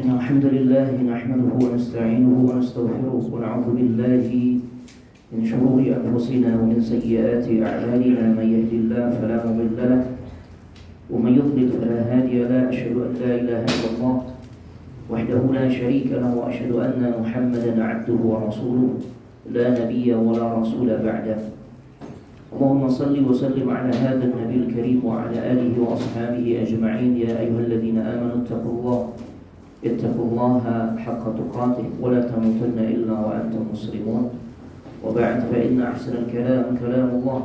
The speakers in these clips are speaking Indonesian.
إن الحمد لله نحمده ونستعينه ونستغفره ونعوذ بالله من شرور أنفسنا ومن سيئات أعمالنا. من يهد الله فلا مضل له ومن يضلل فلا هادي له. أشهد أن لا إله إلا الله وحده لا شريك له وأشهد أن محمدا عبده ورسوله لا نبي ولا رسول بعده. اللهم صل وسلم على هذا النبي الكريم وعلى آله وأصحابه أجمعين. يا أيها الذين آمنوا اتقوا الله حق تقاته ولا تموتن إلا وأنتم مسلمون. وبعد فإن أحسن الكلام كلام الله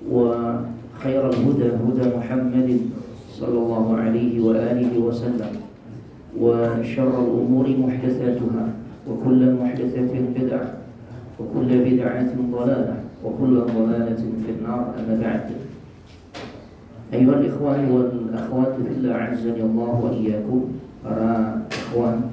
وخير الهدى هدى محمد صلى الله عليه وآله وسلم وشر الأمور محدثاتها وكل محدثة بدعة وكل بدعة ضلالة وكل ضلالة في النار. أما بعد، أيها الإخوان والأخوات في الله أعزني الله وإياكم. Para ikhwan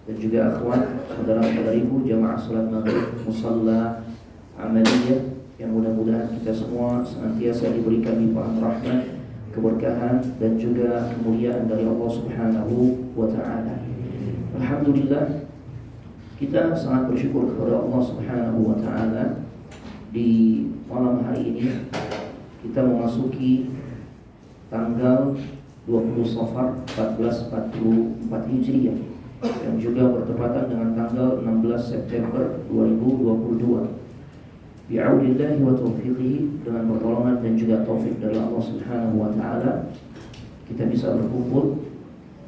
dan juga akhwat, saudara-saudariku jamaah salat maghrib musalla amaliyah, yang mudah-mudahan kita semua senantiasa diberikan limpahan rahmat, keberkahan dan juga kemuliaan dari Allah Subhanahu wa taala. Alhamdulillah, kita sangat bersyukur kepada Allah Subhanahu wa taala. Di malam hari ini kita memasuki tanggal 20 Safar 1444 Hijriah yang juga bertepatan dengan tanggal 16 September 2022. Bi'audillahi wa taufiqihi, dengan pertolongan dan juga taufik dari Allah Subhanahu wa taala, kita bisa berkumpul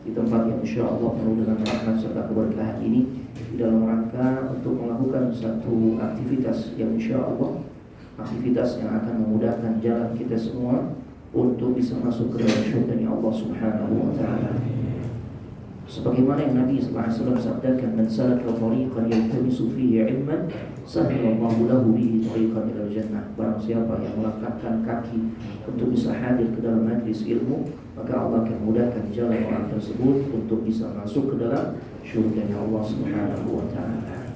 di tempat yang insyaallah penuh dengan rahmat serta keberkahan ini di dalam rangka untuk melakukan satu aktivitas yang insyaallah aktivitas yang akan memudahkan jalan kita semua untuk bisa masuk ke dalam syurga Allah Subhanahu wa taala. Sebagaimana yang Nabi sallallahu alaihi wasallam sabdakan, "Man salaka tariqan yaltamisu fihi 'ilman, sahhalallahu lahu bihi tariqan ilal jannah." Barang siapa yang melangkahkan kaki untuk bisa hadir ke dalam majlis ilmu, maka Allah akan mudahkan jalan orang tersebut untuk bisa masuk ke dalam syurga Allah Subhanahu wa taala.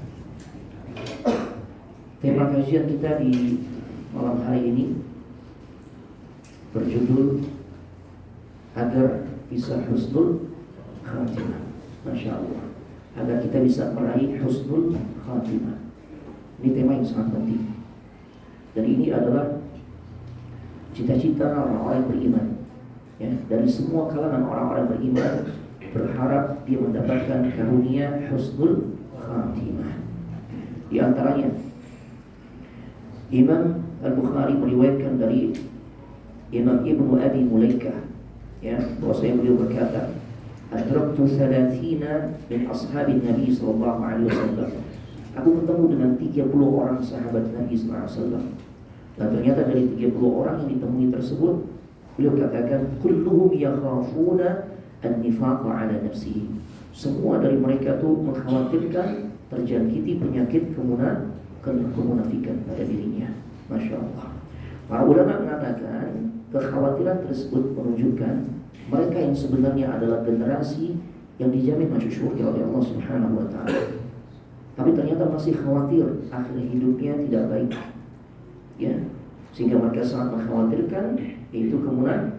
Tema kajian kita di malam hari ini berjudul agar bisa husnul khatimah. Masya Allah, agar kita bisa meraih husnul khatimah. Ini tema yang sangat penting, dan ini adalah cita-cita orang-orang beriman, ya, dari semua kalangan orang-orang beriman berharap dia mendapatkan karunia husnul khatimah. Di antaranya Imam Al-Bukhari meriwayatkan dari Imam Ibnu Abi Mulaikah, ya, bahwasanya beliau berkata, "Adraktu 30 min ashabin Nabi sallallahu alaihi wasallam." Aku bertemu dengan 30 orang sahabat Nabi sallallahu alaihi wasallam. Dan ternyata dari 30 orang yang ditemui tersebut, beliau katakan, "Kulluhum yakhafuna an-nifaqa ala nafsihi." Semua dari mereka tuh mengkhawatirkan terjangkiti penyakit kemunafikan pada dirinya. Masya Allah. Para ulama mengatakan kekhawatiran tersebut menunjukkan mereka yang sebenarnya adalah generasi yang dijamin masuk surga oleh Allah Subhanahu wa taala, tapi ternyata masih khawatir akhir hidupnya tidak baik, ya, sehingga mereka sangat mengkhawatirkan yaitu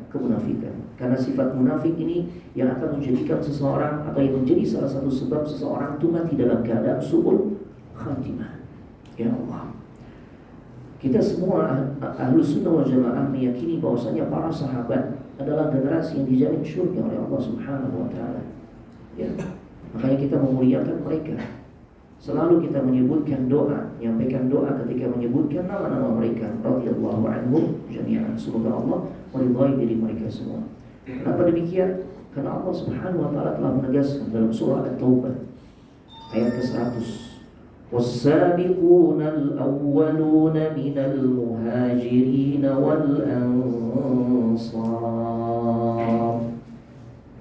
kemunafikan. Karena sifat munafik ini yang akan menjadikan seseorang atau yang menjadi salah satu sebab seseorang itu mati dalam keadaan su'ul khatimah. Ya Allah, kita semua Ahlus Sunnah wal Jamaah meyakini bahwasanya para sahabat adalah generasi yang dijamin syurga oleh Allah Subhanahu wa taala. Ya. Makanya kita memuliakan mereka. Selalu kita menyebutkan doa, menyampaikan doa ketika menyebutkan nama-nama mereka. Radhiyallahu anhum jami'an. Semoga Allah meridhai diri mereka semua. Kenapa demikian? Karena Allah Subhanahu wa taala telah menegaskan dalam surah At-Taubah ayat ke-100. والسابقون الأولون من المهاجرين والأنصار.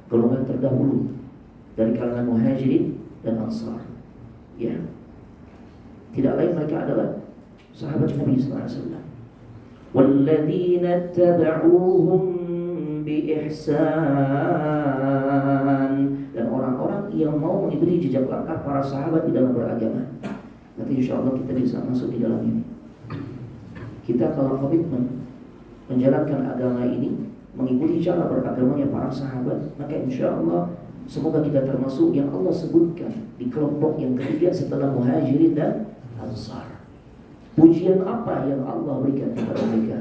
Golongan terdahulu dari kalangan muhajirin dan ansar, ya, tidak lain mereka adalah sahabat Nabi sallallahu alaihi wasallam. Walladzina tabauhum biihsan, dan orang-orang yang mau mengikuti jejak langkah para sahabat di dalam beragama. Nanti insya Allah kita bisa masuk di dalam ini. Kita kalau komitmen menjalankan agama ini, mengikuti cara beragamanya para sahabat, maka insya Allah Semoga kita termasuk yang Allah sebutkan di kelompok yang ketiga setelah Muhajirin dan Ansar. Pujian apa yang Allah berikan kepada mereka?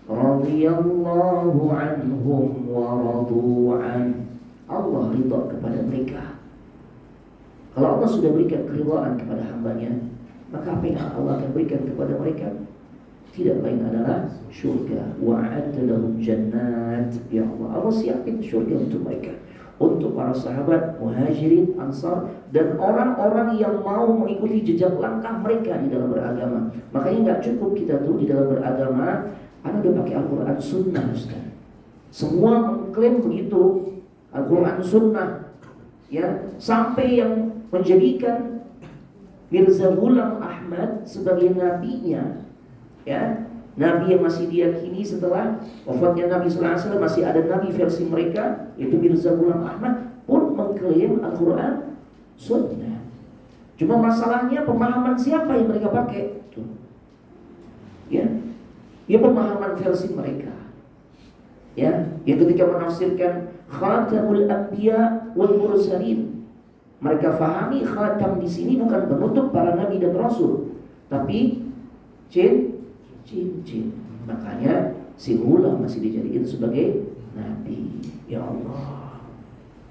Radhiyallahu anhum wa radu an. Allah ridha kepada mereka. Kalau Allah sudah berikan keridhaan kepada hambanya, maka apa yang Allah akan berikan kepada mereka? Tidak lain adalah syurga. Wa'adda lahum jannat. Ya Allah, Allah siapin syurga untuk mereka, untuk para sahabat, Muhajirin, Ansar, dan orang-orang yang mau mengikuti jejak langkah mereka di dalam beragama. Makanya nggak cukup kita tuh di dalam beragama, Anda udah pakai Al-Quran Sunnah, Ustaz. Semua mengklaim begitu, Al-Quran Sunnah, ya, sampai yang menjadikan Mirza Ghulam Ahmad sebagai nabinya, ya, nabi yang masih diyakini setelah wafatnya Nabi Sallallahu Alaihi Wasallam. Masih ada nabi versi mereka, yaitu Mirza Ghulam Ahmad, pun mengklaim Al-Quran Sunnah. Cuma masalahnya pemahaman siapa yang mereka pakai? Tuh. Ya, pemahaman versi mereka. Ya, yang ketika menafsirkan Khatamul Anbiya wal Mursalin, mereka fahami khatam di sini bukan penutup para nabi dan rasul, tapi cincin. Makanya si Ghulam masih dijadikan sebagai nabi. Ya Allah.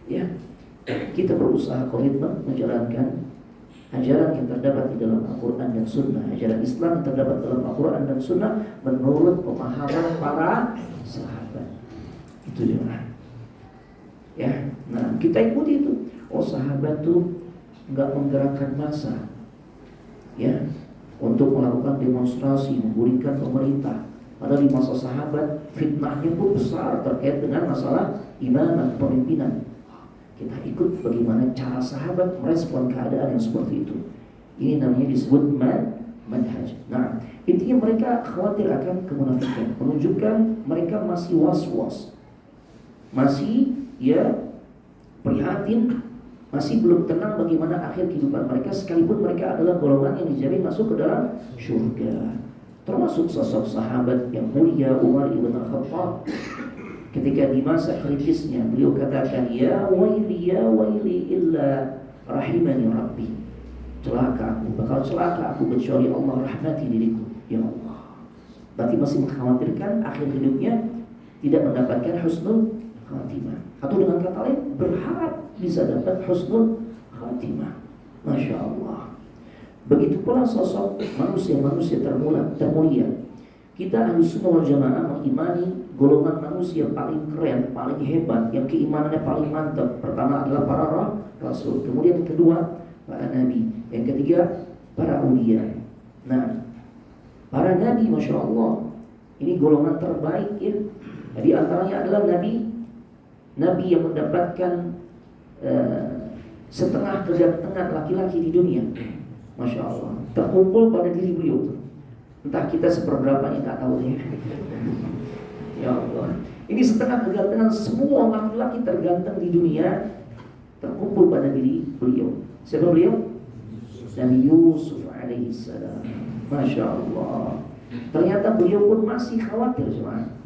Ya. Kita berusaha komitmen menjalankan ajaran yang terdapat di dalam Al-Quran dan Sunnah, ajaran Islam yang terdapat dalam Al-Quran dan Sunnah menurut pemahaman para sahabat. Itu dia. Ya, nah kita ikuti itu. Oh, sahabat tuh nggak menggerakkan massa, ya, untuk melakukan demonstrasi, menggulingkan pemerintah. Padahal di masa sahabat fitnahnya pun besar terkait dengan masalah imamah, kepemimpinan. Kita ikut bagaimana cara sahabat merespon keadaan yang seperti itu. Ini namanya disebut manhaj. Nah, intinya mereka khawatir akan kemunafikan, menunjukkan mereka masih was-was, masih prihatin, masih belum tenang bagaimana akhir kehidupan mereka, sekalipun mereka adalah golongan yang dijamin masuk ke dalam surga. Termasuk sosok sahabat yang mulia Umar ibn Khattab. Ketika di masa kritisnya beliau katakan, ya waili illa rahimani rabbi. Celaka aku, bakal celaka aku kecuali Allah rahmati diriku. Ya Allah. Berarti masih mengkhawatirkan akhir hidupnya tidak mendapatkan husnul khatimah, atau dengan kata lain berharap bisa dapat husnul khatimah. Masya Allah. Begitu pula sosok manusia-manusia termulia. Kita Ahlussunnah wal Jamaah mengimani golongan manusia paling keren, paling hebat, yang keimanannya paling mantap. Pertama adalah para rasul, kemudian kedua para nabi, yang ketiga para ulia. Nah, para nabi, Masya Allah, ini golongan terbaik ya. Di antaranya adalah nabi yang mendapatkan setengah kedatangan laki-laki di dunia. Masya Allah, terkumpul pada diri beliau. Entah kita seperberapanya, tak tahu ya. Ya Allah, ini setengah kedatangan semua laki-laki terganteng di dunia terkumpul pada diri beliau. Siapa beliau? Nabi Yusuf alaihissalam. Masya Allah. Ternyata beliau pun masih khawatir, cuman.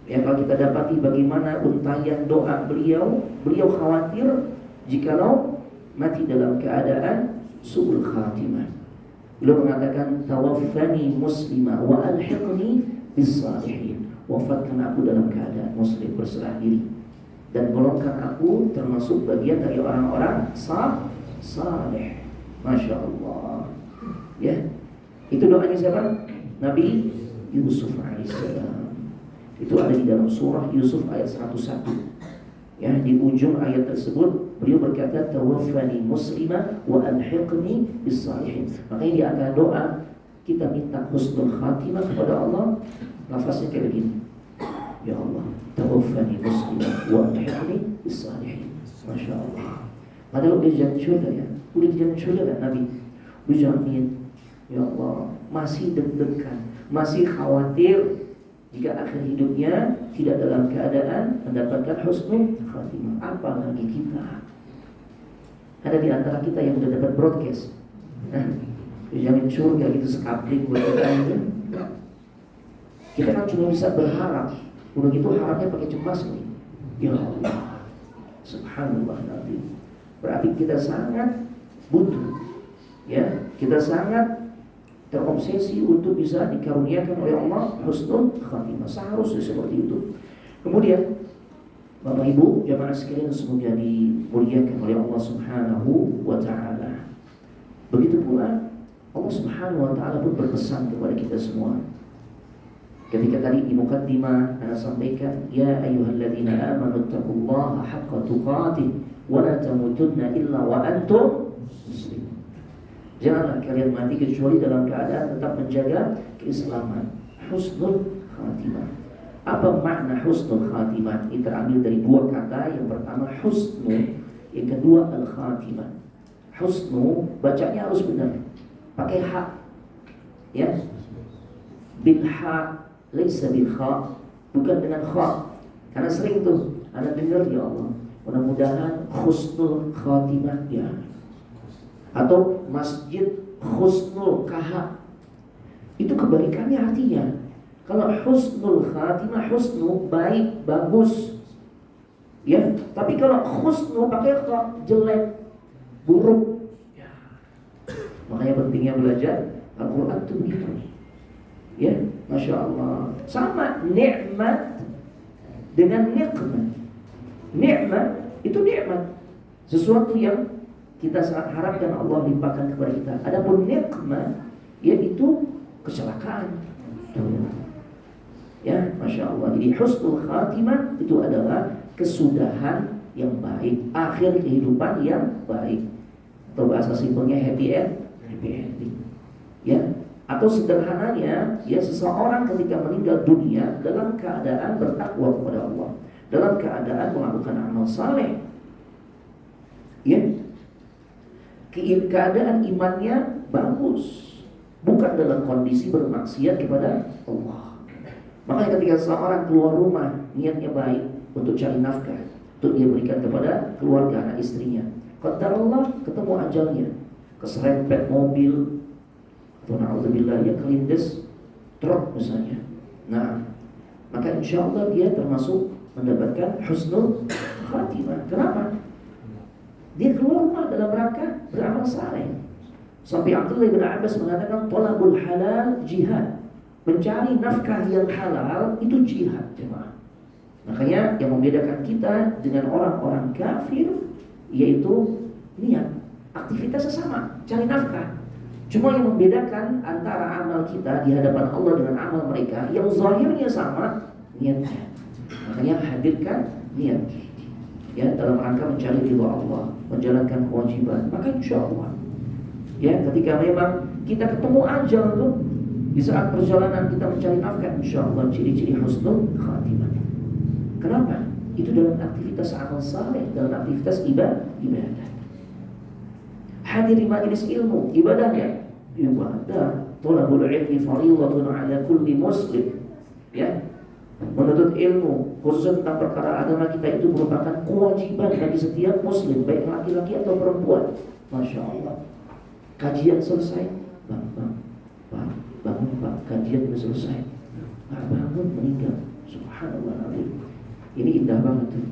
Ya, kalau kita dapati bagaimana untayan doa beliau khawatir jikalau mati dalam keadaan su'ul khatimah. Beliau mengatakan, tawaffani muslimah wa alhiqni bis salihin. Wafatkan aku dalam keadaan muslim, berserah diri, dan golongkan aku termasuk bagian dari orang-orang saleh. Masya Allah. Ya, itu doanya siapa? Nabi Yusuf alaihissalam. Itu ada di dalam surah Yusuf ayat 101. Ya, di ujung ayat tersebut beliau berkata, tawaffani muslimah wa alhiqni bis salihin. Makanya di antara doa kita minta husnul khatimah kepada Allah, lafaznya kayak begini. Ya Allah, tawaffani muslimah wa alhiqni bis salihin. Masya Allah. Padahal udah jalan surga ya, udah jalan surga kan Nabi. Ujamin, ya Allah, masih deg-degan, masih khawatir jika akhir hidupnya tidak dalam keadaan mendapatkan husnul khatimah. Apalagi kita. Ada di antara kita yang sudah dapat broadcast, dijamin surga gitu, sekapling buat kita itu. Kita kan cuma bisa berharap. Udah gitu harapnya pakai cemas nih. Ya Allah, subhanallah. Subhanallah Nabi. Berarti kita sangat butuh, ya, kita sangat terobsesi untuk bisa dikaruniakan oleh Allah husnul khatimah. Seharusnya seperti itu. Kemudian Bapak Ibu jamaah sekalian semoga dimuliakan oleh Allah Subhanahu wa taala. Begitu pula Allah Subhanahu wa taala pun berpesan kepada kita semua. Ketika tadi di mukaddimah ana sampaikan, ya ayyuhalladzina amanu taqullaha haqqa tuqatih wa la tamutunna illa wa antum muslimun. Janganlah kalian mati kecuali dalam keadaan tetap menjaga keislaman. Husnul khatimah. Apa makna husnul khatimah? Ini terambil dari dua kata. Yang pertama husnu, yang kedua al-khatimah. Husnu bacanya harus benar, pakai ha, ya, bil ha, laisa bil kha, bukan dengan kha. Karena sering tuh anak dengar, ya Allah, mudah-mudahan husnul khatimah ya, atau masjid husnul kaha. Itu kebalikannya artinya. Kalau husnul khatimah, husnu baik, bagus, ya. Tapi kalau husnu pakai kha, jelek, buruk. Ya. Makanya pentingnya belajar Al-Quran itu begitu. Ya, Masya Allah. Sama nikmat dengan nikmat. Nikmat itu nikmat, sesuatu yang kita sangat harapkan Allah limpahkan kepada kita. Adapun nikmat yaitu kecelakaan. Ya, Masya Allah. Jadi husnul khatimah itu adalah kesudahan yang baik, akhir kehidupan yang baik. Atau bahasa simpelnya happy ending. Ya, atau sederhananya, ya, seseorang ketika meninggal dunia dalam keadaan bertakwa kepada Allah, dalam keadaan melakukan amal saleh. Ya, keadaan imannya bagus, bukan dalam kondisi bermaksiat kepada Allah. Makanya ketika seseorang keluar rumah niatnya baik untuk cari nafkah, untuk dia berikan kepada keluarga, anak istrinya, qadarullah ketemu ajalnya, keserempet mobil, atau na'udzubillah ya kelindes truk misalnya. Nah, maka insya Allah dia termasuk mendapatkan husnul khatimah. Kenapa? Dia keluar rumah dalam rangka beramal saleh. Sampai Abdullah bin Abbas mengatakan talabul halal jihad. Mencari nafkah yang halal itu jihad, jemaah. Makanya yang membedakan kita dengan orang-orang kafir yaitu niat. Aktivitasnya sama, cari nafkah. Cuma yang membedakan antara amal kita di hadapan Allah dengan amal mereka, yang zahirnya sama, niatnya. Makanya hadirkan niat, ya, dalam rangka mencari ridha Allah, menjalankan kewajiban. Maka insya Allah, ya, ketika memang kita ketemu ajal tuh, di saat perjalanan kita mencari nafkah, insya Allah ciri-ciri husnul khatimah. Kenapa? Itu dalam aktivitas amal saleh, dalam aktivitas ibadah. Hadir di majelis ilmu, ibadahnya ibadah. Thalabul ilmi fardhatun 'ala kulli muslim. Ya, menuntut ilmu khususnya tentang perkara agama kita itu merupakan kewajiban bagi setiap muslim, baik laki-laki atau perempuan. Masya Allah. Kajian selesai, bangun Pak, kajian sudah selesai. Bangun meninggal. Subhanallah. Ini indah banget tuh.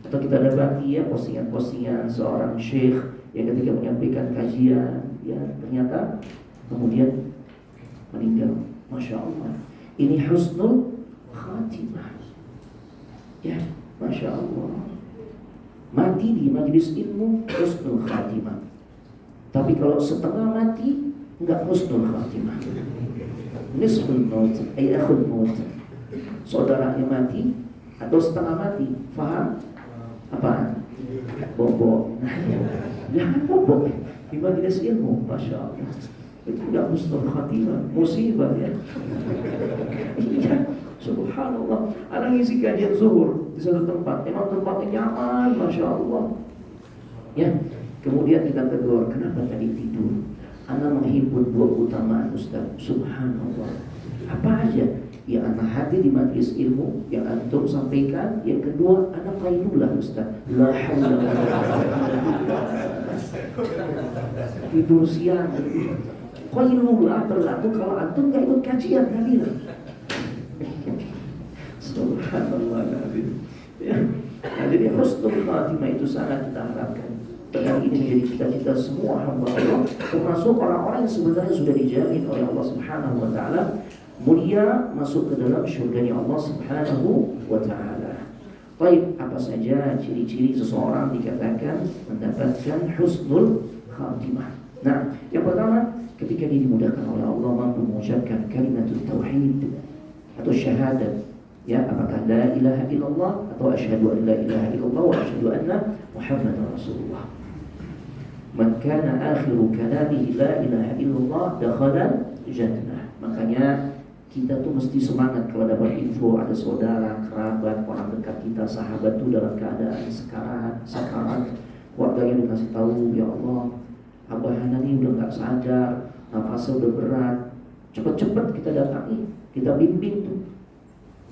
Atau kita dapati ya postingan-postingan seorang syekh yang ketika menyampaikan kajian, ya, ternyata kemudian meninggal. Masya Allah. Ini husnul khatimah. Ya, Masya Allah. Mati di majelis ilmu husnul khatimah. Tapi kalau setengah mati enggak husnul khatimah. Nisful maut, ay akhul maut. Saudaranya mati atau setengah mati, faham? Apaan? Bobok. Jangan bobok di majelis ilmu, Masya Allah. Itu enggak husnul khatimah, musibah ya. Iya, subhanallah. Anak ngisi kajian zuhur di satu tempat, memang tempatnya nyaman, Masya Allah. Ya, kemudian kita tegur, kenapa tadi tidur? Anak menghimpun dua keutamaan, Ustaz. Subhanallah. Apa aja yang anak hadir di majelis ilmu yang antum sampaikan? Yang kedua, anak qailullah, Ustaz. La haula wala quwwata. Tidur siang. Qailullah berlaku kalau antum enggak ikut kajian tadi. Subhanallah. Ya. Nah, jadi husnul khatimah itu sangat kita harapkan. Dan ini menjadi cita-cita semua hamba Allah, termasuk orang-orang yang sebenarnya sudah dijamin oleh Allah Subhanahu wa taala mulia masuk ke dalam syurganya Allah Subhanahu wa taala. Baik, apa saja ciri-ciri seseorang dikatakan mendapatkan husnul khatimah? Nah, yang pertama, ketika dia dimudahkan oleh Allah mampu mengucapkan kalimat tauhid atau syahadat, ya, apakah la ilaha illallah atau asyhadu an la ilaha illallah wa asyhadu anna Muhammadar Rasulullah. Man kana akhiru kalamihi la ilaha illallah dakhala jannah. Makanya kita tuh mesti semangat kalau dapat info ada saudara, kerabat, orang dekat kita, sahabat tuh dalam keadaan sakarat, keluarganya dikasih tahu, ya Allah, Abah Hana ini udah gak sadar, nafasnya udah berat, cepat-cepat kita datangi, kita bimbing tuh,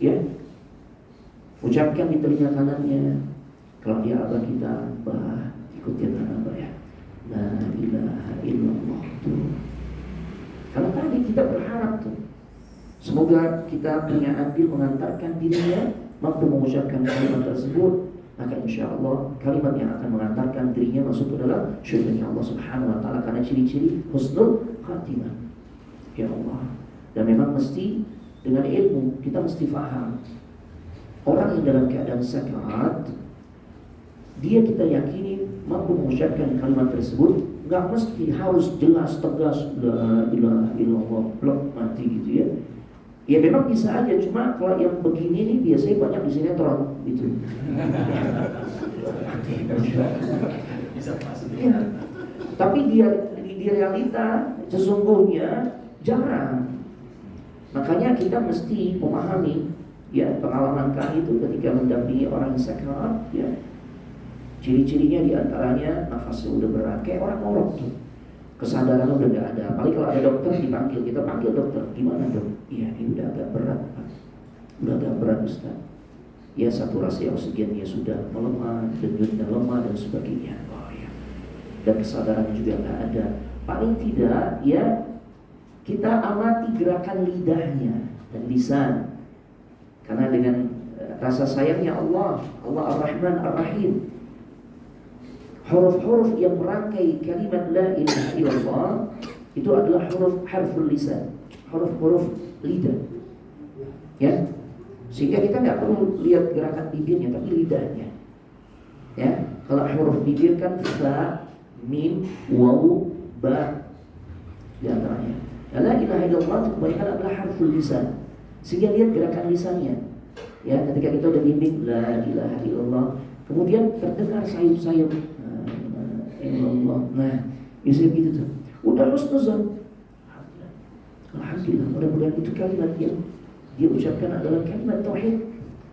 ya, ucapkan di telinga kanannya, kalau dia abah kita, bah, ikutin abah ya, la ilaha illallah tuh. Kalau tadi kita berharap tuh, semoga kita punya andil mengantarkan dirinya mampu mengucapkan kalimat tersebut, maka insya Allah kalimat yang akan mengantarkan dirinya masuk ke dalam syurga Allah Subhanahu wa taala, karena ciri-ciri husnul khatimah. Ya Allah. Dan memang mesti dengan ilmu kita mesti faham. Orang yang dalam keadaan sakarat, dia kita yakini mampu mengucapkan kalimat tersebut, enggak mesti harus jelas tegas la ilaha illallah blok mati gitu ya. Ya memang bisa aja, cuma kalau yang begini nih biasanya banyak di sinetron gitu. Bisa masuk. Ya. Tapi di realita sesungguhnya jarang. Makanya kita mesti memahami, ya, pengalaman kami itu ketika mendampingi orang yang sakarat, ya. Ciri-cirinya diantaranya nafasnya udah berat, kayak orang ngorok tuh. Kesadaran udah gak ada. Apalagi kalau ada dokter dipanggil, kita panggil dokter. Gimana dok? Iya, ini udah agak berat Pak. Udah agak berat Ustaz. Ya, saturasi oksigennya sudah melemah, denyutnya lemah dan sebagainya. Oh ya. Dan kesadaran juga gak ada. Paling tidak, ya, kita amati gerakan lidahnya dan lisan. Karena dengan rasa sayangnya Allah Ar-Rahman Ar-Rahim, huruf-huruf yang merangkai kalimat la ilaha illallah itu adalah harful lisan, huruf-huruf lidah, ya, sehingga kita nggak perlu lihat gerakan bibirnya tapi lidahnya, ya. Kalau huruf bibir kan fa, mim, waw, ba di antaranya. La ilaha illallah itu kebanyakan adalah harful lisan, sehingga lihat gerakan lisannya, ya. Ketika kita udah bimbing la ilaha illallah, kemudian terdengar sayup-sayup Allah. Nah, bisa begitu tuh. Udah husnuzan. Alhamdulillah. Mudah-mudahan itu kalimat yang dia ucapkan adalah kalimat tauhid.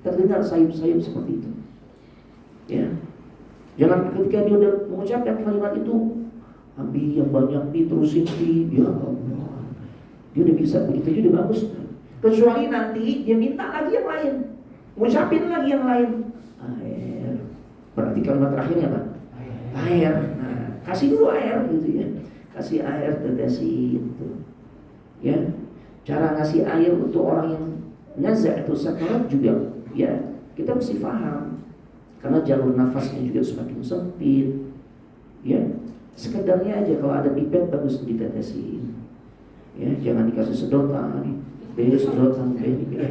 Terdengar sayup-sayup seperti itu. Ya. Jangan ketika dia udah mengucapkan kalimat itu, ambil yang banyak diterusin di, ya Allah. Dia udah bisa begitu, dia udah bagus. Kecuali nanti dia minta lagi yang lain, ngucapin lagi yang lain. Air. Berarti kalimat terakhirnya apa? Air. Nah, kasih dulu air gitu ya. Kasih air, tetesin itu. Ya. Cara ngasih air untuk orang yang nazar atau sakarat juga, ya, kita mesti paham. Karena jalur nafasnya juga semakin sempit. Ya. Sekedarnya aja kalau ada pipet bagus ditetesin. Ya, jangan dikasih sedotan. Sedotan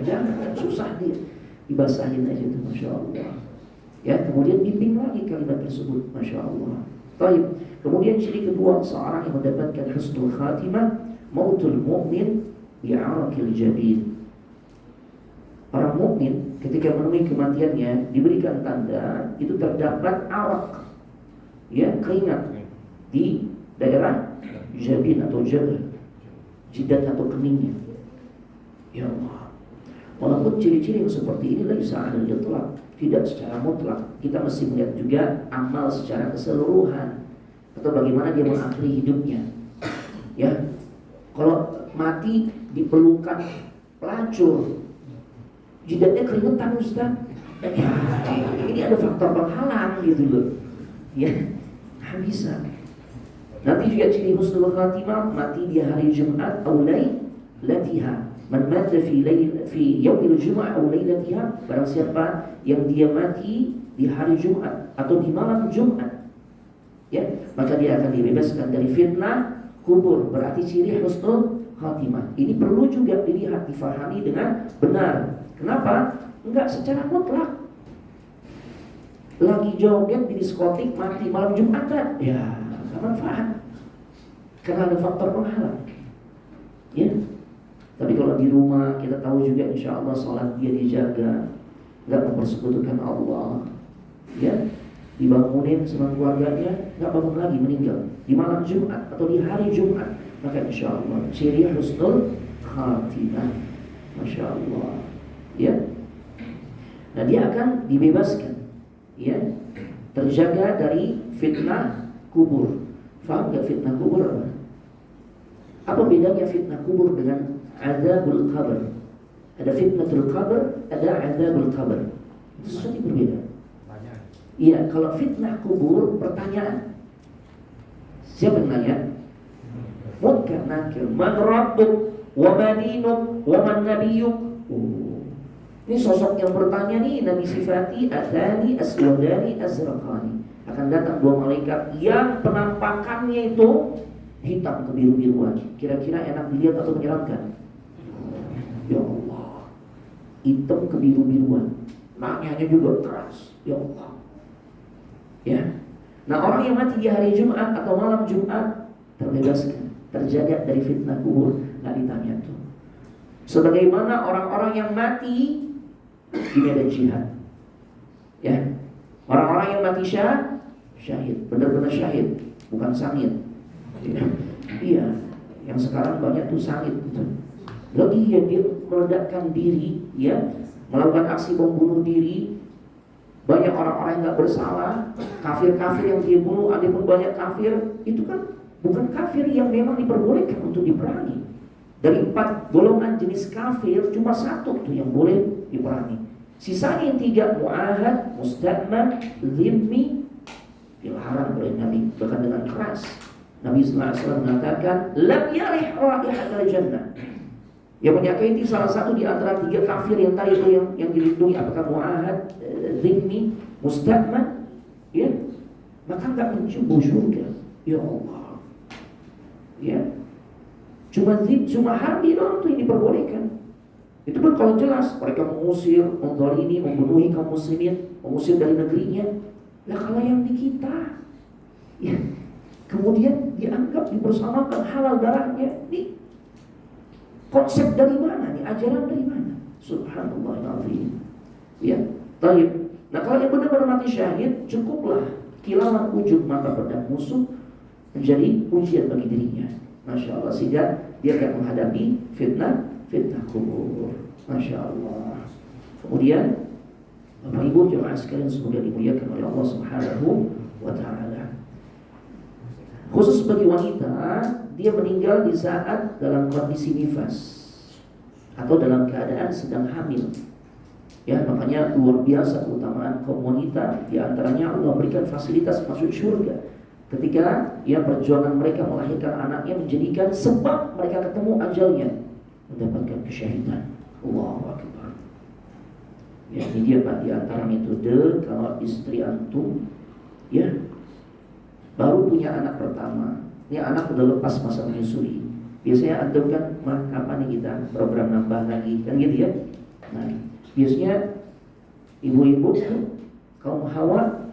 jangan, susah dia. Dibasahin aja tuh, Masya Allah. Ya, kemudian bimbing lagi kalimat tersebut, Masya Allah. Baik. Kemudian ciri kedua seorang yang mendapatkan husnul khatimah, mautul mu'min bi'arakil jabin. Orang mukmin ketika menemui kematiannya diberikan tanda itu terdapat arak, ya, keringat di daerah jabin atau jabal, jidat atau keningnya. Ya Allah. Walaupun ciri-ciri yang seperti ini laisa 'alal itlaq, tidak secara mutlak. Kita mesti melihat juga amal secara keseluruhan atau bagaimana dia mengakhiri hidupnya. Ya. Kalau mati dipelukan pelacur, jidatnya keringetan Ustaz. Ya, ini ada faktor penghalang gitu loh. Ya, nggak bisa. Nanti juga ciri husnul khatimah, mati di hari Jumat atau lailatiha. Man mata fi yaumil jumu'ah aw lailatiha, barang siapa yang dia mati di hari Jumat atau di malam Jumat, ya, maka dia akan dibebaskan dari fitnah kubur. Berarti ciri husnul khatimah. Ini perlu juga dilihat, difahami dengan benar. Kenapa? Enggak secara mutlak. Lagi joget di diskotik mati malam Jumatan, ya gak manfaat, karena ada faktor penghalang, ya. Tapi kalau di rumah kita tahu juga insya Allah sholat dia dijaga, nggak mempersekutukan Allah, ya, dibangunin sama keluarganya, nggak bangun lagi meninggal di malam Jumat atau di hari Jumat, maka insya Allah ciri husnul khatimah, masya Allah, ya. Nah dia akan dibebaskan, ya, terjaga dari fitnah kubur. Faham gak fitnah kubur apa? Apa bedanya fitnah kubur dengan azabul qabr? Ada fitnatul qabr, ada azabul qabr. Itu sesuatu yang berbeda. Iya, kalau fitnah kubur pertanyaan. Siapa yang nanya? Munkar nakir. Man rabbuk wa madinuk wa man nabiyyuk. Ini sosok yang bertanya nih, Nabi sifati atani aswadani azraqani. Akan datang dua malaikat yang penampakannya itu hitam kebiru-biruan. Kira-kira enak dilihat atau menyeramkan? Ya Allah, hitam kebiru-biruan, nanyanya juga keras. Ya Allah, ya. Nah orang yang mati di hari Jumat atau malam Jumat terbebaskan, terjaga dari fitnah kubur, nggak ditanya tuh. Sebagaimana orang-orang yang mati di medan jihad, ya, orang-orang yang mati syahid, benar-benar syahid, bukan sangit, ya. Iya, yang sekarang banyak tuh sangit, lagi ya, dia meledakkan diri, ya, melakukan aksi bom bunuh diri. Banyak orang-orang yang nggak bersalah, kafir-kafir yang dia bunuh, ada pun banyak kafir, itu kan bukan kafir yang memang diperbolehkan untuk diperangi. Dari 4 golongan jenis kafir, cuma 1 tuh yang boleh diperangi. Sisanya yang 3, mu'ahad, musta'man, zimmi, dilarang oleh Nabi, bahkan dengan keras. Nabi SAW mengatakan, lam yarih raihatal jannah. Yang menyakiti salah satu di antara 3 kafir yang tadi itu yang dilindungi, apakah mu'ahad, zimmi, musta'man, ya, maka enggak mencium surga. Ya Allah, ya. Cuma harbi doang tuh yang diperbolehkan. Itu pun kalau jelas mereka mengusir, mendzalimi, membunuhi kaum muslimin, mengusir dari negerinya. Lah kalau yang di kita, ya, kemudian dianggap dipersamakan halal darahnya, ini konsep dari mana nih? Ajaran dari mana? Subhanallahirrahmanirrahim. Ya, taib. Nah kalau yang benar-benar mati syahid, cukuplah kilauan ujung mata pedang musuh menjadi ujian bagi dirinya. Masya Allah, sehingga dia akan menghadapi fitnah kubur. Masya Allah. Kemudian Bapak Ibu jemaah sekalian semoga dimuliakan oleh Allah Subhanahu wa Ta'ala. Khusus bagi wanita, dia meninggal di saat dalam kondisi nifas atau dalam keadaan sedang hamil. Ya, makanya luar biasa keutamaan kaum wanita. Di antaranya Allah berikan fasilitas masuk surga ketika ya perjuangan mereka melahirkan anaknya menjadikan sebab mereka ketemu ajalnya, mendapatkan kesyahidan. Allahu Akbar. Ya, ini dia Pak, di antara metode kalau istri antum ya baru punya anak pertama, ini anak udah lepas masa menyusui. Biasanya antum kan, mah kapan nih kita program nambah lagi, kan gitu ya. Nah, biasanya ibu-ibu kaum hawa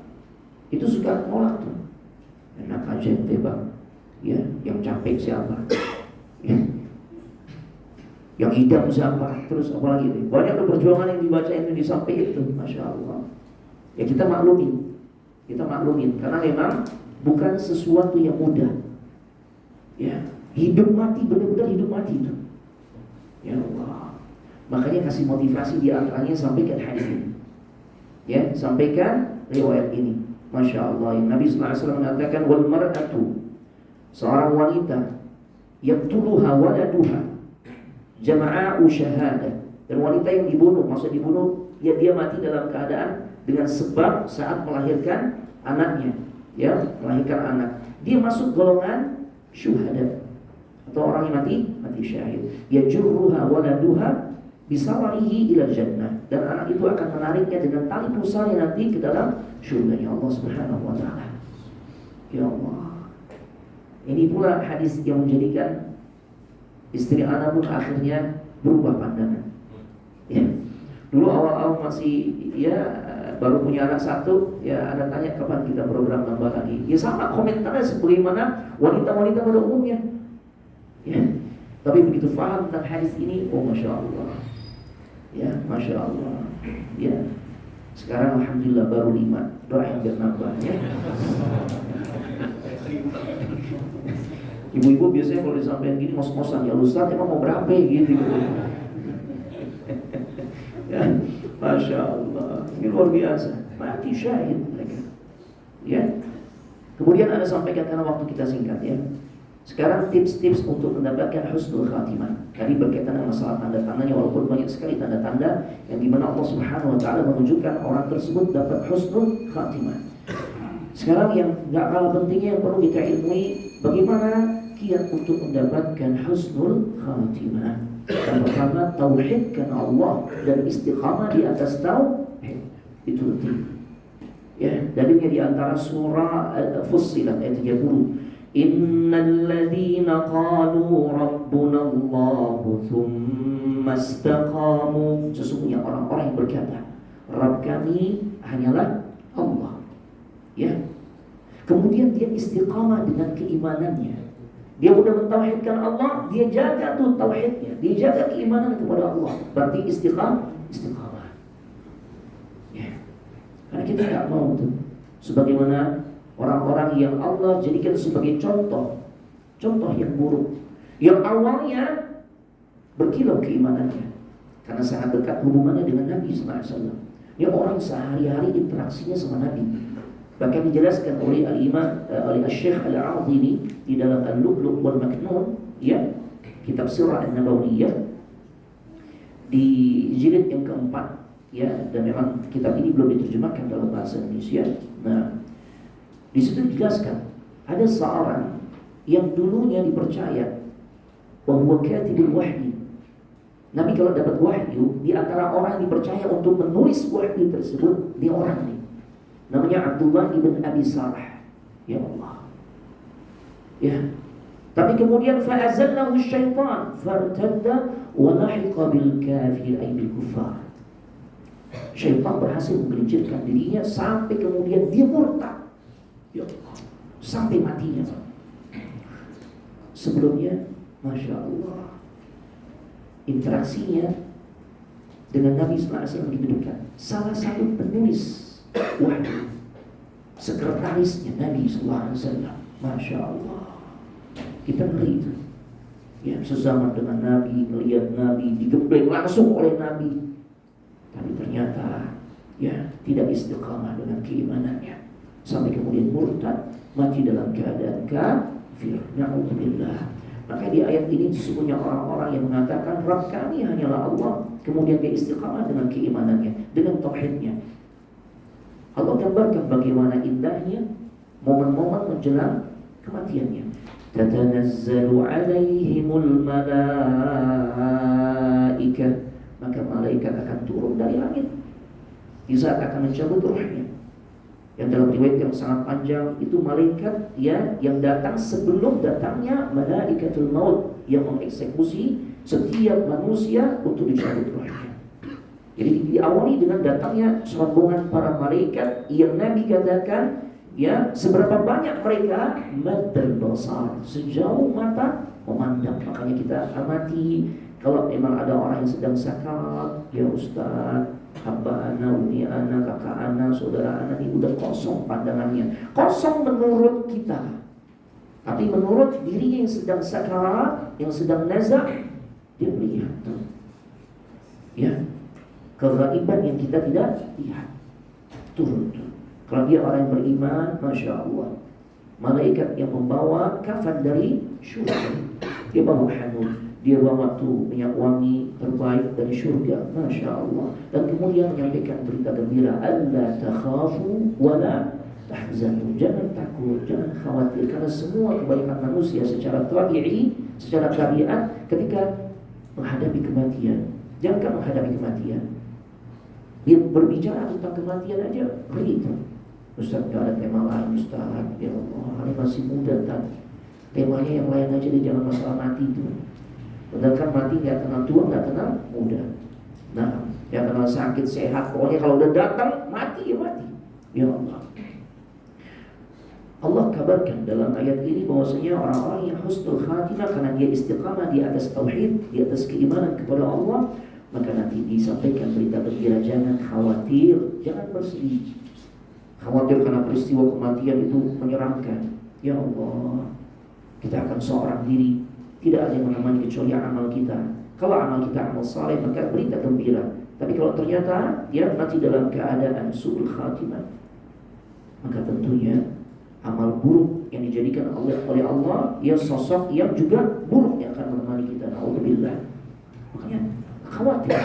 itu suka nolak tuh. Enak aja ente bang, ya, yang capek siapa, ya, yang idam siapa, terus apalagi itu. Banyak perjuangan yang dibaca itu disampaikan itu, masya Allah. Ya kita maklumin, karena memang bukan sesuatu yang mudah. Ya, hidup mati, benar-benar hidup mati itu. Ya Allah, makanya kasih motivasi di antaranya sampaikan hadis ini. Ya, sampaikan riwayat ini. Masya Allah, yang Nabi SAW mengatakan wal mar'atu, seorang wanita yaqtuluha waladuha jama'a'u syahadah, dan wanita yang dibunuh, maksud dibunuh ya dia mati dalam keadaan dengan sebab saat melahirkan anaknya, ya, melahirkan anak, dia masuk golongan syuhada atau orang yang mati syahid. Yajurruha waladuha bisawarihi ila jannah, dan anak itu akan menariknya dengan tali pusarnya nanti ke dalam surganya Allah Subhanahu wa taala. Ya Allah. Ini pula hadis yang menjadikan istri anak pun akhirnya berubah pandangan. Ya. Dulu awal-awal masih baru punya anak satu, ada tanya kapan kita program tambah lagi. Ya sama komentarnya sebagaimana wanita-wanita pada umumnya. Ya. Tapi begitu paham tentang hadis ini, oh masya Allah. Ya, masya Allah. Ya. Sekarang alhamdulillah baru 5. Doa yang biar nambah ya. Ibu-ibu biasanya kalau disampaikan gini ngos-ngosan, ya Ustaz emang mau berapa gitu. Ya, masya Allah, ini luar biasa. Mati syahid mereka. Ya. Kemudian ada sampaikan karena waktu kita singkat ya. Sekarang tips-tips untuk mendapatkan husnul khatimah. Tadi berkaitan dengan masalah tanda-tandanya, walaupun banyak sekali tanda-tanda yang dimana Allah Subhanahu wa taala menunjukkan orang tersebut dapat husnul khatimah. Sekarang yang gak kalah pentingnya yang perlu kita ilmui, bagaimana kiat untuk mendapatkan husnul khatimah. Yang pertama, tauhidkan Allah dan istiqamah di atas tauhid. Itu penting. Ya, dalilnya di antara surah Fussilat ayat 30. Innal ladzina qalu rabbuna Allah tsumma istaqamu. Sesungguhnya orang-orang yang berkata, Rabb kami hanyalah Allah. Ya. Kemudian dia istiqamah dengan keimanannya. Dia sudah mentauhidkan Allah, dia jaga tuh tauhidnya, dia jaga keimanan kepada Allah. Berarti istiqamah. Ya. Karena kita tidak mau tuh sebagaimana orang-orang yang Allah jadikan sebagai contoh yang buruk, yang awalnya berkilau keimanannya karena sangat dekat hubungannya dengan Nabi SAW. Dia orang sehari-hari interaksinya sama Nabi. Bahkan dijelaskan oleh Al-Imam oleh Syekh Al-A'dhimi di dalam Al-Lu'lu' wal Maknun, ya, kitab Sirah An-Nabawiyah di jilid yang keempat, ya, dan memang kitab ini belum diterjemahkan dalam bahasa Indonesia. Nah, di situ dijelaskan ada seorang yang dulunya dipercaya bahwa katibul wahyi. Nabi kalau dapat wahyu, di antara orang yang dipercaya untuk menulis wahyu tersebut, dia orang ini. Namanya Abdullah ibn Abi Sarh. Ya Allah. Ya. Tapi kemudian fa'azallahu syaitan fartadda wa lahiqa bil kafir ay bil kuffar. Syaitan berhasil menggelincirkan dirinya sampai kemudian dia murtad. Ya Allah. Sampai matinya. Sebelumnya, masya Allah, interaksinya dengan Nabi SAW begitu dekat. Salah satu penulis wahyu, sekretarisnya Nabi SAW. Masya Allah. Kita ngeri itu. Ya, sezaman dengan Nabi, melihat Nabi, digembleng langsung oleh Nabi. Tapi ternyata, ya, tidak istiqamah dengan keimanannya. Sampai kemudian murtad, mati dalam keadaan kafir. Na'udzubillah. Maka di ayat ini sesungguhnya orang-orang yang mengatakan Rabb kami hanyalah Allah, kemudian dia istiqamah dengan keimanannya, dengan tauhidnya. Allah gambarkan bagaimana indahnya momen-momen menjelang kematiannya. Tatanazzalu alaihimul malaikah, maka malaikat akan turun dari langit di saat akan mencabut ruhnya. Yang dalam riwayat yang sangat panjang itu malaikat yang datang sebelum datangnya malaikatul maut yang mengeksekusi setiap manusia untuk dicabut ruhnya. Jadi diawali dengan datangnya rombongan para malaikat yang Nabi katakan, ya, seberapa banyak mereka maddal basar, sejauh mata memandang. Makanya kita amati kalau memang ada orang yang sedang sakaraat, ya Ustaz, hamba ana, umi ana, kakak ana, saudara ana ini udah kosong pandangannya. Kosong menurut kita. Tapi menurut dirinya yang sedang sakaraat, yang sedang nazak, dia melihat tuh. Ya, kegaiban yang kita tidak lihat turun tuh. Kalau dia orang yang beriman, masya Allah, malaikat yang membawa kafan dari syurga, dia bawa hanud, dia bawa tuh minyak wangi terbaik dari syurga, masya Allah, dan kemudian menyampaikan berita gembira, alla takhafu wala tahzanu, jangan takut, jangan khawatir, karena semua kebaikan manusia secara tabi'i, secara tabiat ketika menghadapi kematian, Jangan menghadapi kematian. Dia berbicara tentang kematian aja pelit. Ustaz, gak ada tema lain Ustaz. Ya Allah, ini masih muda kan. Temanya yang lain aja deh, jangan masalah mati itu. Padahal kan mati gak kenal tua, gak kenal muda. Nah, yang kenal sakit, sehat, pokoknya kalau udah datang mati ya mati. Ya Allah. Allah kabarkan dalam ayat ini bahwasanya orang-orang yang husnul khatimah karena dia istiqamah di atas tauhid, di atas keimanan kepada Allah, maka nanti disampaikan berita gembira. Jangan khawatir, jangan bersedih. Khawatir karena peristiwa kematian itu menyeramkan. Ya Allah, kita akan seorang diri, tidak ada yang menemani kecuali amal kita. Kalau amal kita amal saleh, maka berita gembira. Tapi kalau ternyata dia mati dalam keadaan su'ul khatimah, maka tentunya amal buruk yang dijadikan oleh Allah, ia sosok yang juga buruk yang akan menemani kita. Na'udzubillah. Makanya khawatir.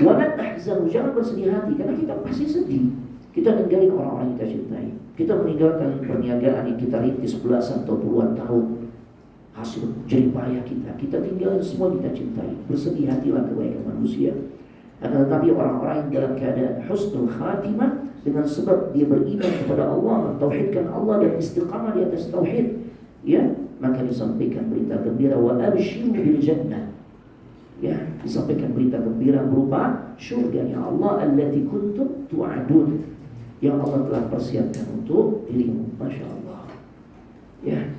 Wa la tahzanu, jangan bersedih hati karena kita pasti sedih. Kita ninggalin orang-orang yang kita cintai. Kita meninggalkan perniagaan yang kita rintis belasan atau puluhan tahun, hasil jerih payah kita. Kita tinggalin semua yang kita cintai. Bersedih hatilah kebaikan manusia. Akan tetapi orang-orang yang dalam keadaan husnul khatimah, dengan sebab dia beriman kepada Allah, mentauhidkan Allah dan istiqamah di atas tauhid, ya, maka disampaikan berita gembira, wa abshiru bil jannah. Ya, disampaikan berita gembira berupa syurganya Allah allati kuntum tu'adun, yang Allah telah persiapkan untuk dirimu. Masya Allah. Ya.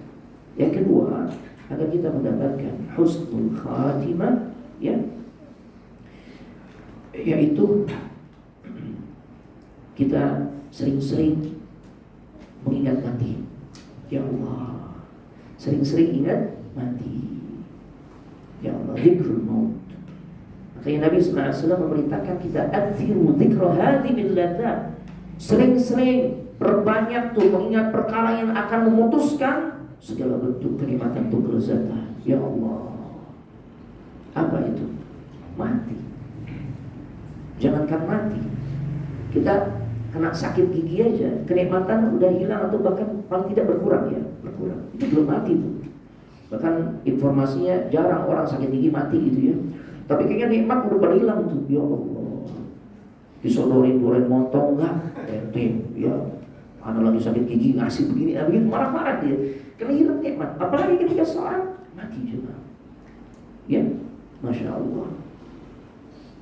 Yang kedua, agar kita mendapatkan husnul khatimah, ya, yaitu kita sering-sering mengingat mati. Ya Allah, sering-sering ingat mati. Ya Allah, dzikrul maut. Makanya Nabi SAW memerintahkan kita akthiru dzikra hadhimil ladzat. Sering-sering perbanyak tuh mengingat perkara yang akan memutuskan segala bentuk kenikmatan untuk kelezatan. Ya Allah, apa itu? Mati. Jangankan mati, kita kena sakit gigi aja, kenikmatan udah hilang atau bahkan paling tidak berkurang, ya, berkurang. Itu belum mati tuh. Bahkan informasinya jarang orang sakit gigi mati gitu ya. Tapi kayaknya nikmat udah pada hilang tuh. Ya Allah, disodorin duren montong enggak, ya, ada lagi sakit gigi ngasih begini, begitu marah-marah dia. Karena hilang nikmat. Apalagi ketika seorang mati juga. Ya, Masya Allah.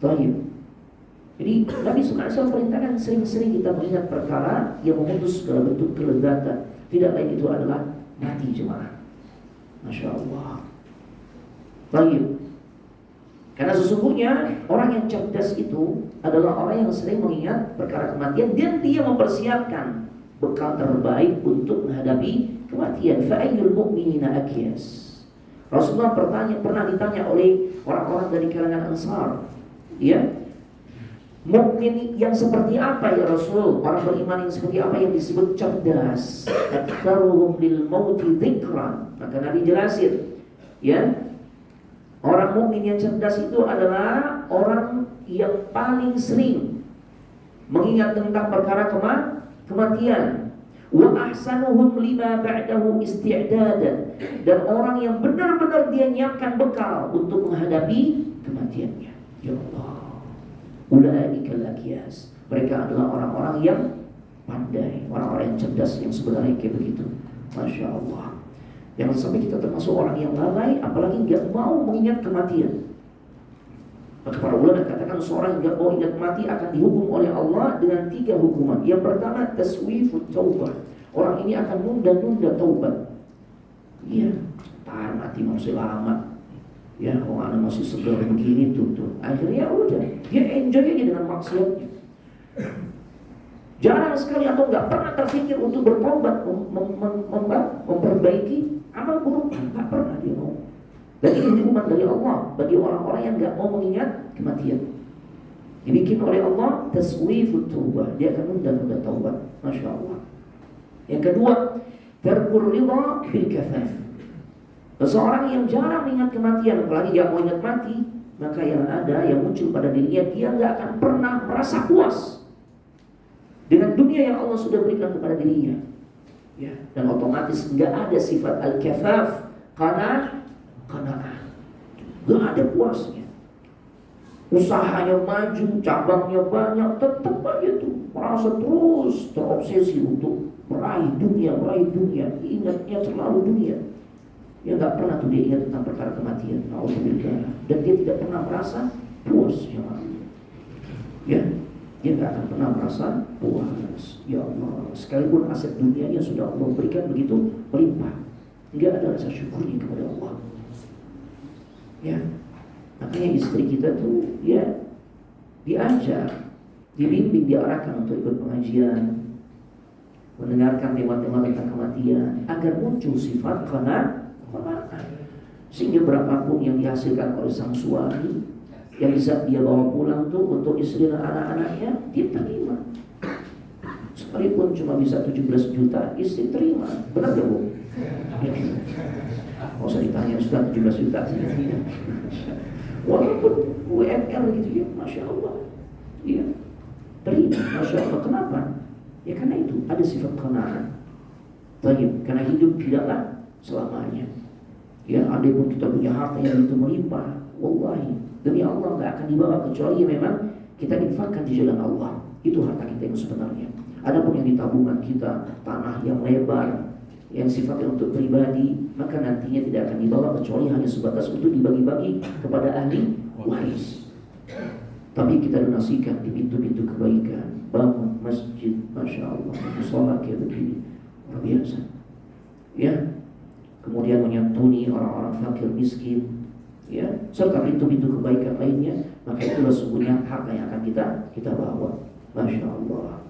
Baik. Jadi Nabi SAW perintahkan sering-sering kita mengingat perkara yang memutus segala bentuk kelezatan. Tidak lain itu adalah mati, jemaah. Masya Allah. Baik. Karena sesungguhnya orang yang cerdas itu adalah orang yang sering mengingat perkara kematian dan dia mempersiapkan bekal terbaik untuk menghadapi kematian. Fa'ayyul mu'minina akyas. Rasulullah pernah ditanya oleh orang-orang dari kalangan Ansar, ya, mukmin yang seperti apa ya Rasul? Orang beriman yang seperti apa yang disebut cerdas? Aktsaruhum lil mauti dzikran. Maka Nabi jelasin, ya, orang mukmin yang cerdas itu adalah orang yang paling sering mengingat tentang perkara kematian. Wa ahsanuhum lima ba'dahu isti'dadan. Dan orang yang benar-benar dia nyiapkan bekal untuk menghadapi kematiannya. Ya Allah. Ulaikal akyas. Mereka adalah orang-orang yang pandai, orang-orang yang cerdas yang sebenarnya kayak begitu. Masya Allah. Jangan sampai kita termasuk orang yang lalai, apalagi nggak mau mengingat kematian. Maka para ulama katakan seorang yang nggak mau ingat mati akan dihukum oleh Allah dengan 3 hukuman. Yang pertama, taswifut taubah. Orang ini akan nunda-nunda taubat. Iya, tahan mati masih lama. Ya, orang masih segar begini tuh. Akhirnya udah, dia enjoy aja dengan maksiatnya. Jarang sekali atau nggak pernah terpikir untuk bertobat, memperbaiki amal buruk. Nggak pernah dia mau. Dan ini hukuman dari Allah bagi orang-orang yang nggak mau mengingat kematian. Dibikin oleh Allah taswifut taubah. Dia akan nunda-nunda taubat. Masya Allah. Yang kedua, tarkur ridha bil kafaf. Seseorang yang jarang mengingat kematian, apalagi dia mau ingat mati, maka yang ada, yang muncul pada dirinya, dia nggak akan pernah merasa puas dengan dunia yang Allah sudah berikan kepada dirinya. Ya, dan otomatis nggak ada sifat al-kafaf, qanaah, nggak ada puasnya. usahanya maju, cabangnya banyak, tetap aja tuh merasa terus terobsesi untuk meraih dunia, ingatnya selalu dunia. Ya nggak pernah tuh dia ingat tentang perkara kematian. Alhamdulillah. Dan dia tidak pernah merasa puas, ya Allah. Ya, dia nggak akan pernah merasa puas. Ya Allah, sekalipun aset dunianya sudah Allah berikan begitu melimpah, nggak ada rasa syukurnya kepada Allah. Ya, makanya istri kita tuh ya diajar, dibimbing, diarahkan untuk ikut pengajian, mendengarkan tema-tema tentang kematian, agar muncul sifat qanaah, sehingga berapapun yang dihasilkan oleh sang suami yang bisa dia bawa pulang tuh untuk istri dan anak-anaknya, dia terima. Sekalipun cuma bisa 17 juta, istri terima. Benar gak, Bu? Ya. Nggak usah ditanya, sudah 17 juta sih. Walaupun UMR gitu ya, Masya Allah. Iya, terima, Masya Allah. Kenapa? Ya karena itu ada sifat qanaah. Baik, karena hidup tidaklah selamanya. Ya, adapun kita punya harta yang itu melimpah, wallahi, demi Allah nggak akan dibawa kecuali memang kita infakkan di jalan Allah. Itu harta kita yang sebenarnya. Adapun yang di tabungan kita, tanah yang lebar, yang sifatnya untuk pribadi, maka nantinya tidak akan dibawa kecuali hanya sebatas untuk dibagi-bagi kepada ahli waris. Tapi kita donasikan di pintu-pintu kebaikan, bangun masjid, Masya Allah, musola kayak begini, luar biasa. Ya, kemudian menyantuni orang-orang fakir miskin, ya, serta pintu-pintu kebaikan lainnya, maka itulah sesungguhnya harta yang akan kita bawa. Masya Allah.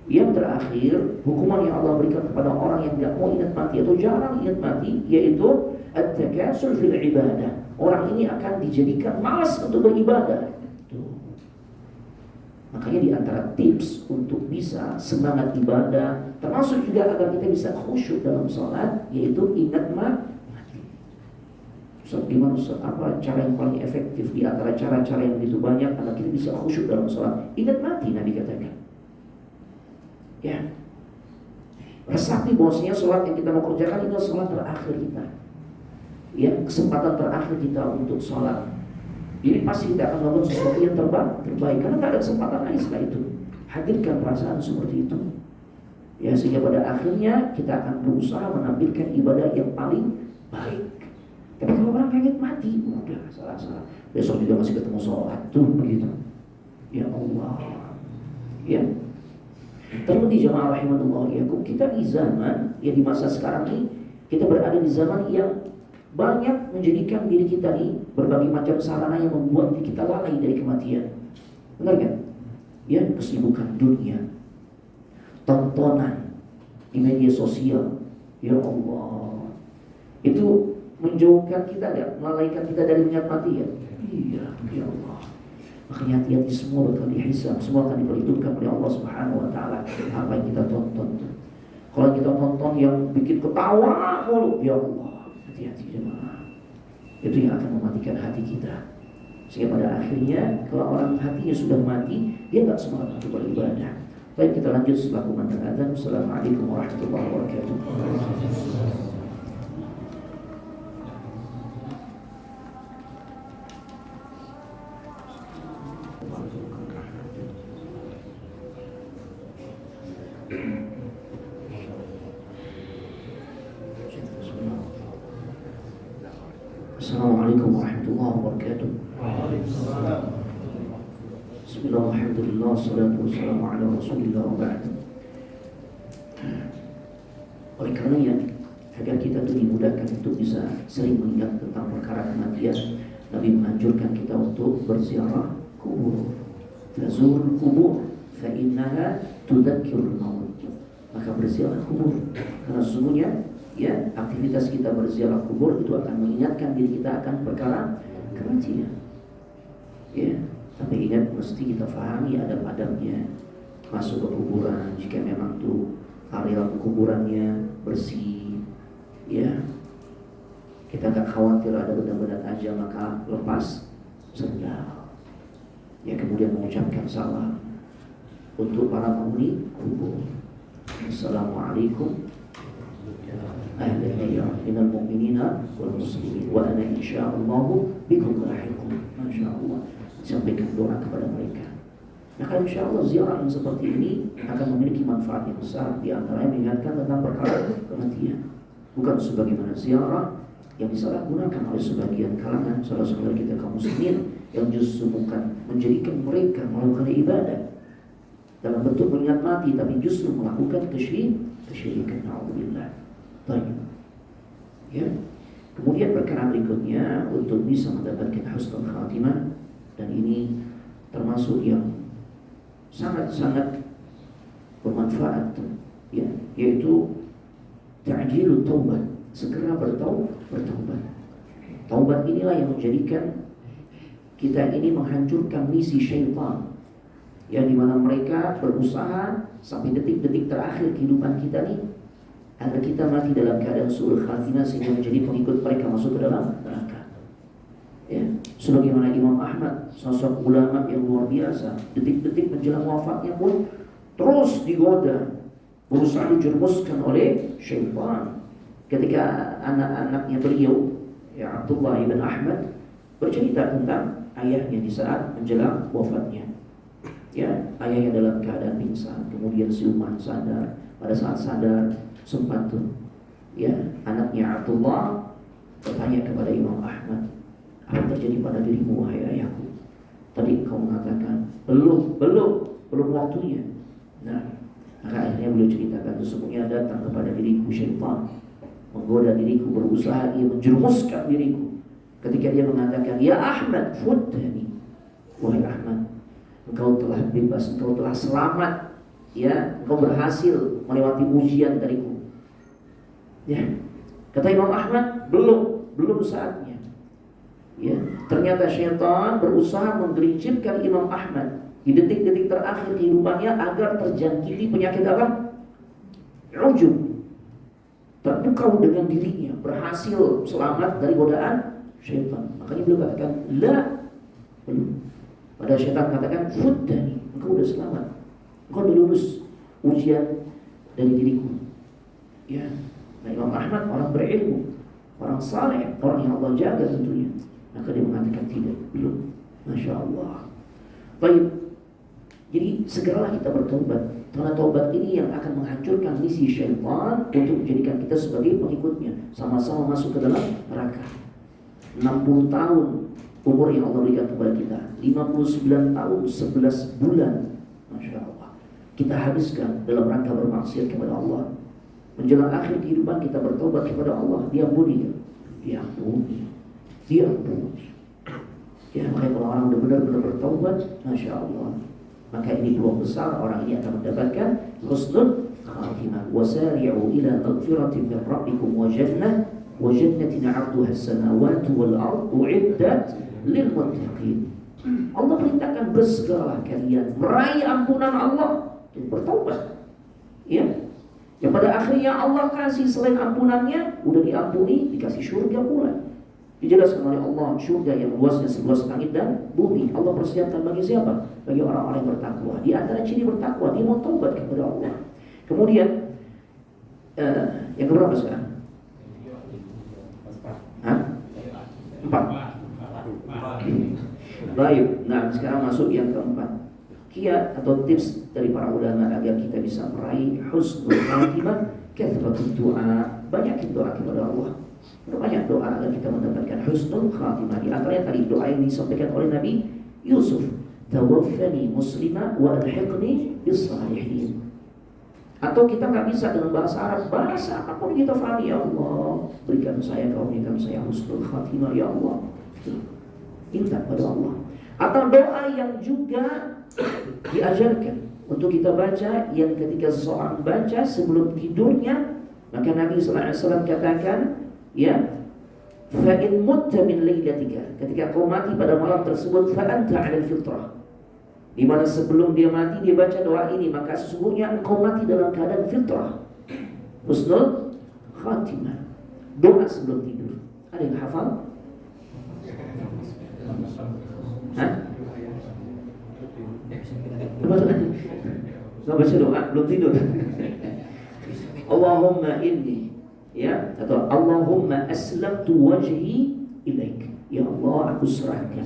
Yang terakhir, hukuman yang Allah berikan kepada orang yang tidak mau ingat mati atau jarang ingat mati, yaitu at-takasur fil ibadah. Orang ini akan dijadikan malas untuk beribadah. Tuh. Makanya di antara tips untuk bisa semangat ibadah, termasuk juga agar kita bisa khusyuk dalam sholat, yaitu ingat mati. Ustaz, gimana Ustaz? Apa cara yang paling efektif di antara cara-cara yang begitu banyak agar kita bisa khusyuk dalam sholat? Ingat mati, Nabi katakan. Ya, resapi bahwasanya sholat yang kita mau kerjakan itu sholat terakhir kita. Ya, kesempatan terakhir kita untuk sholat. Ini pasti kita akan melakukan sesuatu yang terbaik karena tidak ada kesempatan lain setelah itu. Hadirkan perasaan seperti itu. Ya, sehingga pada akhirnya kita akan berusaha menampilkan ibadah yang paling baik. Tapi kalau orang pengen mati, udah salah. Besok juga masih ketemu sholat tuh begitu. Ya Allah. Ya. Terlebih jemaah rahimahullah ya, kita di zaman ya, di masa sekarang ini kita berada di zaman yang banyak menjadikan diri kita ini berbagai macam sarana yang membuat diri kita lalai dari kematian. Benar kan? Ya, kesibukan dunia, tontonan di media sosial, ya Allah, itu menjauhkan kita ya, melalaikan kita dari ingat mati ya. Iya, ya Allah. Makanya hati-hati, semua bakal dihisab, semua akan diperhitungkan oleh Allah Subhanahu wa taala. Apa yang kita tonton tuh. Kalau kita tonton yang bikin ketawa mulu, ya Allah, hati-hati jemaah. Itu yang akan mematikan hati kita. Sehingga pada akhirnya kalau orang hatinya sudah mati, dia enggak semangat untuk beribadah. Baik, kita lanjut setelah kumandang azan. Assalamualaikum warahmatullahi wabarakatuh. Assalamualaikum warahmatullahi wabarakatuh. Bismillah, alhamdulillah, salatu wassalamu ala rasulillah wa ba'd. Oleh karenanya, agar kita tuh dimudahkan untuk bisa sering mengingat tentang perkara kematian, Nabi menganjurkan kita untuk berziarah kubur. Tazur kubur fa innaha tudzakkirul maut. Maka berziarah kubur, karena sesungguhnya ya, aktivitas kita berziarah kubur itu akan mengingatkan diri kita akan perkara kematian. Ya, tapi ingat, mesti kita fahami adab-adabnya. Masuk ke kuburan jika memang tuh area kuburannya bersih, ya, kita tak khawatir ada benda-benda tajam, maka lepas sendal. Ya, kemudian mengucapkan salam untuk para penghuni kubur. Assalamualaikum ahli minal mu'minina wal muslimin wa ana insyaallah bikum lahiqun. Masyaallah. sampaikan doa kepada mereka. Maka insya Allah ziarah yang seperti ini akan memiliki manfaat yang besar. Di antaranya mengingatkan tentang perkara kematian. Bukan sebagaimana ziarah yang disalahgunakan oleh sebagian kalangan saudara-saudara kita kaum muslimin, yang justru bukan menjadikan mereka melakukan ibadah dalam bentuk mengingat mati, tapi justru melakukan kesyirikan. Alhamdulillah. Baik. Ya. Kemudian perkara berikutnya untuk bisa mendapatkan husnul khatimah, dan ini termasuk yang sangat-sangat bermanfaat, ya, yaitu ta'jilut taubat, segera bertaubat. Taubat inilah yang menjadikan kita ini menghancurkan misi syaitan, ya, di mana mereka berusaha sampai detik-detik terakhir kehidupan kita nih agar kita mati dalam keadaan su'ul khatimah sehingga menjadi pengikut mereka masuk ke dalam neraka. Ya, sebagaimana Imam Ahmad, sosok ulama yang luar biasa, detik-detik menjelang wafatnya pun terus digoda, berusaha dijerumuskan oleh syaitan. Ketika anak-anaknya beliau, ya, Abdullah ibn Ahmad, bercerita tentang ayahnya di saat menjelang wafatnya. Ya, ayahnya dalam keadaan pingsan, kemudian siuman sadar. Pada saat sadar sempat tuh, ya, anaknya Abdullah bertanya kepada Imam Ahmad, apa terjadi pada dirimu wahai ayahku? Tadi kau mengatakan belum waktunya. Nah, maka akhirnya beliau ceritakan, sesungguhnya datang kepada diriku syaitan, menggoda diriku, berusaha ia menjerumuskan diriku. Ketika dia mengatakan, ya Ahmad, fuddani, wahai Ahmad, engkau telah bebas, engkau telah selamat, ya, engkau berhasil melewati ujian dariku. Ya, kata Imam Ahmad, belum saatnya. Ya, ternyata syaitan berusaha menggelincirkan Imam Ahmad di detik-detik terakhir kehidupannya agar terjangkiti penyakit apa? Ujub. Terpukau dengan dirinya, berhasil selamat dari godaan syaitan. Makanya beliau katakan, belum. Pada syaitan katakan, fuddani, engkau sudah selamat, engkau sudah lulus ujian dari diriku. Ya, nah, Imam Ahmad orang berilmu, orang saleh, orang yang Allah jaga tentunya. Maka dia mengatakan tidak, belum. Masya Allah. Baik. Jadi segeralah kita bertobat, karena taubat ini yang akan menghancurkan misi syaitan untuk menjadikan kita sebagai pengikutnya, sama-sama masuk ke dalam neraka. 60 tahun umur yang Allah berikan kepada kita, 59 tahun 11 bulan, Masya Allah, kita habiskan dalam rangka bermaksiat kepada Allah. Menjelang akhir kehidupan kita bertobat kepada Allah, diampuni. Ya, makanya kalau orang benar-benar bertaubat, Masya Allah, maka ini peluang besar orang ini akan mendapatkan husnul khatimah. Wasari'u ila maghfiratin min rabbikum wa jannatin 'arduha as-samawati wal ardu 'iddat lil muttaqin. Allah perintahkan bersegeralah kalian meraih ampunan Allah, bertaubat. Ya, yang pada akhirnya Allah kasih selain ampunannya, udah diampuni, dikasih surga pula. Dijelaskan oleh Allah, surga yang luasnya seluas langit dan bumi. Allah persiapkan bagi siapa? Bagi orang-orang yang bertakwa. Di antara ciri bertakwa, dia mau taubat kepada Allah. Kemudian yang keberapa sekarang? Hah? 4. Baik. Nah, sekarang masuk yang keempat. Kiat atau tips dari para ulama agar kita bisa meraih husnul khatimah, kathratut doa, banyak doa kepada Allah. Banyak doa agar kita mendapatkan husnul khatimah. Di antaranya tadi doa yang disampaikan oleh Nabi Yusuf, tawaffani muslima wa alhiqni bis salihin. Atau kita nggak bisa dengan bahasa Arab, bahasa apapun kita fahami, ya Allah, berikan saya husnul khatimah, ya Allah. Minta pada Allah. Atau doa yang juga diajarkan untuk kita baca, yang ketika seseorang baca sebelum tidurnya, maka Nabi SAW katakan, ya, fa in mutta min lailatika, ketika kau mati pada malam tersebut, fa anta 'alal fitrah, di mana sebelum dia mati dia baca doa ini, maka sesungguhnya engkau mati dalam keadaan fitrah, husnul khatimah. Doa sebelum tidur. Ada yang hafal? Hah? Nggak baca doa belum tidur. Allahumma inni, ya, atau Allahumma aslamtu wajhi ilaik, ya Allah, aku serahkan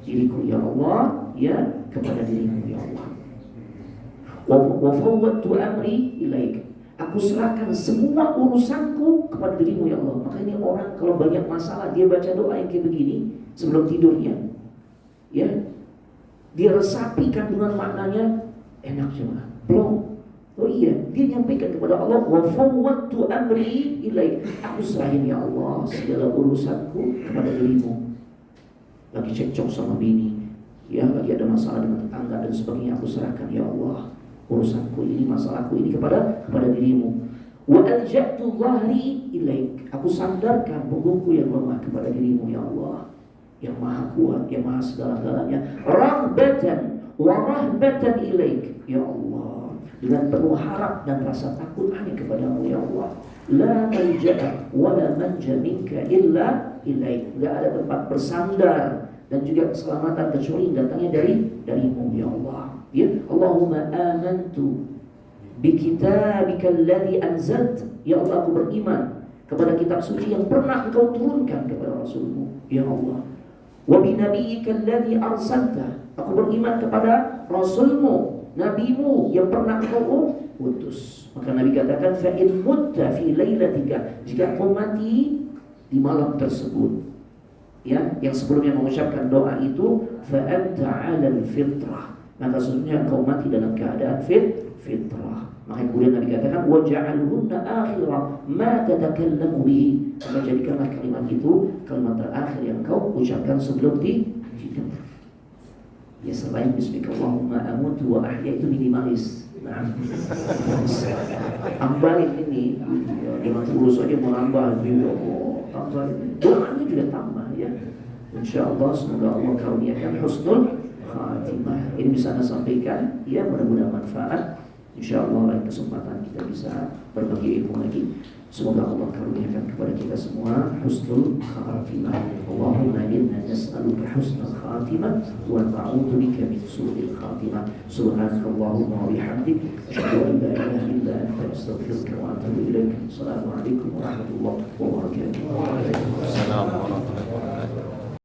diriku ya Allah, ya kepada dirimu ya Allah. Wa fawwadtu amri ilaik. Aku serahkan semua urusanku kepada dirimu ya Allah. Maka ini orang kalau banyak masalah dia baca doa yang kayak begini sebelum tidurnya, ya, dia resapi kandungan maknanya, enak cuma belum. Oh iya, dia nyampaikan kepada Allah, wa fawwadtu amri ilaik. Aku serahin ya Allah segala urusanku kepada dirimu. Lagi cekcok sama bini, ya, lagi ada masalah dengan tetangga dan sebagainya, aku serahkan ya Allah urusanku ini, masalahku ini kepada dirimu. Wa alja'tu dhahri ilaik. Aku sandarkan punggungku yang lemah kepada dirimu ya Allah, yang maha kuat, yang maha segala-galanya. Raghbatan wa rahbatan ilaik ya Allah, dengan penuh harap dan rasa takut hanya kepadamu ya Allah. La malja'a wa la manja minka illa ilaik. Tidak ada tempat bersandar dan juga keselamatan kecuali datangnya darimu ya Allah. Ya, Allahumma amantu bi kitabika alladhi anzalt. Ya Allah, aku beriman kepada kitab suci yang pernah Engkau turunkan kepada Rasulmu ya Allah. Wa bi nabiyyika alladhi arsalta. Aku beriman kepada Rasulmu, nabimu yang pernah Engkau utus. Maka Nabi katakan, fa in mutta fi lailatika, jika kau mati di malam tersebut, ya, yang sebelumnya mengucapkan doa itu, fa anta 'alal fitrah, maka sesungguhnya kau mati dalam keadaan fitrah. Maka kemudian Nabi katakan, waja'alhunna akhirah ma tatakallamu bihi, maka jadikanlah kalimat itu kalimat terakhir yang kau ucapkan sebelum tidur. Ya, selain bismillahirrahmanirrahim amutu wa ahya itu minimalis. Nah, tambahin ini, jangan terus aja mau nambah juga, tambahin. Doanya juga tambah ya. Insyaallah semoga Allah karuniakan husnul khatimah. Ini bisa Anda sampaikan, ya, mudah-mudahan manfaat. Insyaallah lain kesempatan kita bisa berbagi ilmu lagi. Semoga Allah karuniakan kepada kita semua husnul khatimah. Allahumma inna nas'aluka husnul khatimah wa na'udzu bika min su'il khatimah. Subhanakallahumma wa bihamdik, asyhadu an la ilaha illa anta, astaghfiruka wa atubu ilaik. Assalamualaikum warahmatullahi wabarakatuh. Waalaikumsalam warahmatullahi wabarakatuh.